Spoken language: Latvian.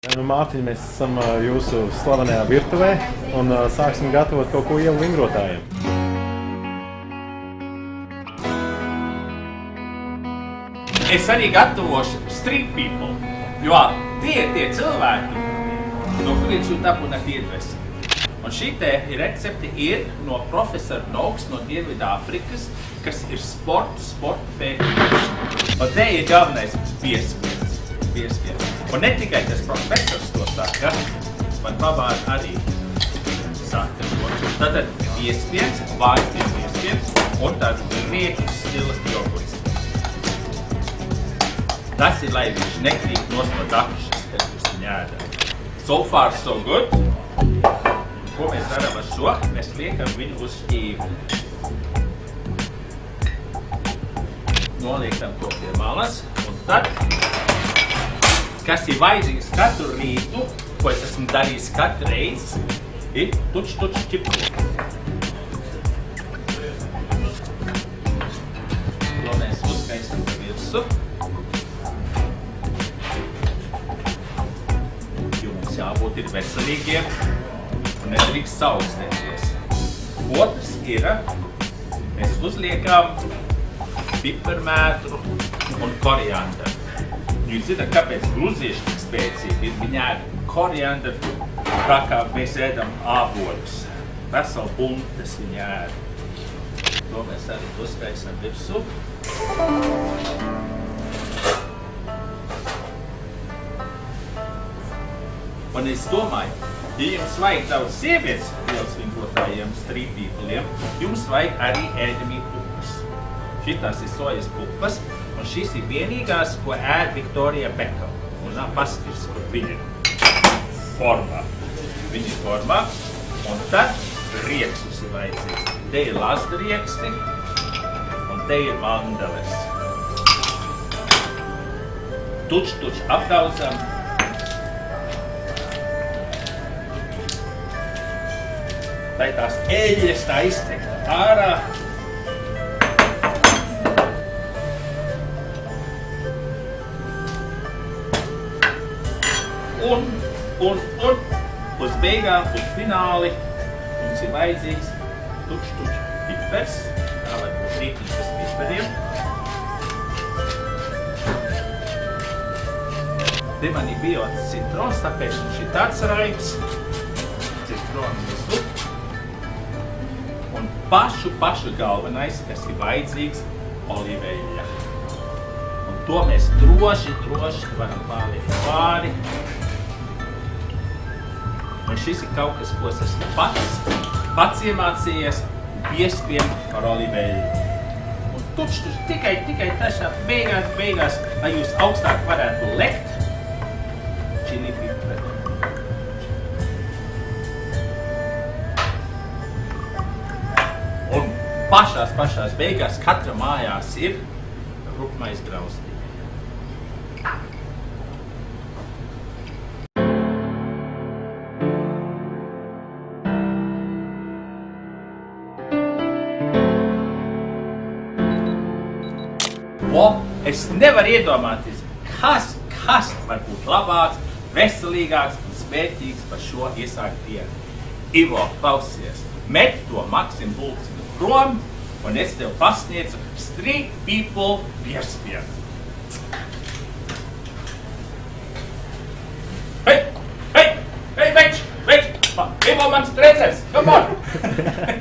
Nu, Mārtiņ, mēs esam jūsu slavenajā virtuvē un sāksim gatavot kaut ko ielu vingrotājiem. Es arī gatavošu street people, jo tie ir tie cilvēki, no kuriem jūs dabūnāt iedvesmi. Un šī te recepte ir no profesora Nogs no Dienvidāfrikas, kas ir sporta pētījums. Un te ir galvenais piespiens. Un ne tikai tas profesors to saka, man pabāri arī saka to. Tātad piespiens, vājums piespiens un tāds grieķu stila jogurts. Tas ir, lai viņš nekrīt no dakšas, kad jūs viņu ēdat. So far, so good. Ko mēs darām ar šo? Mēs liekam viņu uz šķīvli. Noliekam to pie malas. Un tad, kas ir vajadzīgs katru rītu, ko es esmu darījis katru reizi, ir tuč ķipko. To mēs uzkaisam pa virsu. Jābūt ir veselīgiem un nedrīkst saukstēties. Otrs ir, mēs uzliekam piparmētru un koriandru. Jūs zināt, kāpēc gruzieši tik spēcīgi ir? Viņi ēd koriandru, tā kā mēs ēdam ābolus. Veseli buntes viņi ēd. To mēs arī uzkaisam virsū. Un es domāju, ja jums vajag daudz sievietes ielas vingrotājiem, street people'iem, jums vajag arī ēdamī pupas. Šitās ir sojas pupas, un šis ir vienīgās, ko ēd Victoria Beckham. Un paskatīs, kur viņi ir formā. Viņi ir formā, un tad riekstus ir vajadzīgs. Te ir lazda rieksti, un te ir mandeles. Tuč apdauzam. Lai tās eļļas tā iztekta ārā. Un uz beigām, uz fināli, mums ir vajadzīgs tuč pipers. Tā vai būt rītnis bez piperiem. Te man ir bijis citrons, tāpēc mums ir tāds raips. Citronu visu. Un pašu galvenais, kas ir vajadzīgs, oliveļļa. Un to mēs droši varam pārliekt pāri. Un šis ir kaut kas, ko es esmu pats iemācījies piespiem ar oliveļļu. Un tuč tikai tašā beigās, lai jūs augstāk varētu lekt, čili piperi. Un pašās beigās katra mājās ir rupmais grauzdiņi. Es nevaru iedomāties, kas var būt labāks, veselīgāks un spēcīgs par šo iesākt dienu. Ivo, klausies, met to Maksim Bulcinu prom, un es tev pasniedzu street people piespienu. Hei, več! Ivo, mans treneris, come on!